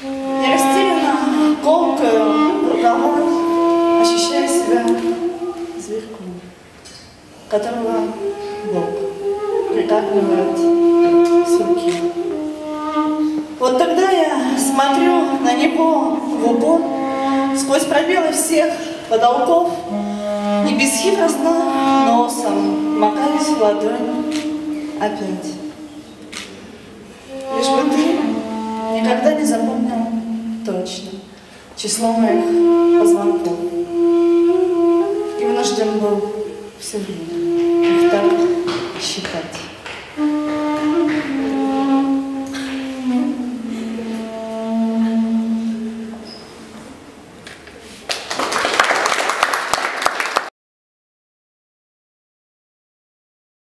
Я растерянно комкаю рукава, ощущая себя зверьком, которого Бог прикармливает с руки. Вот тогда я смотрю на него в упор, сквозь пробелы всех потолков, и бесхитростно носом макаюсь в ладонь опять. Лишь бы ты никогда не запомнил точно число моих позвонков и вынужден был все время их так считать.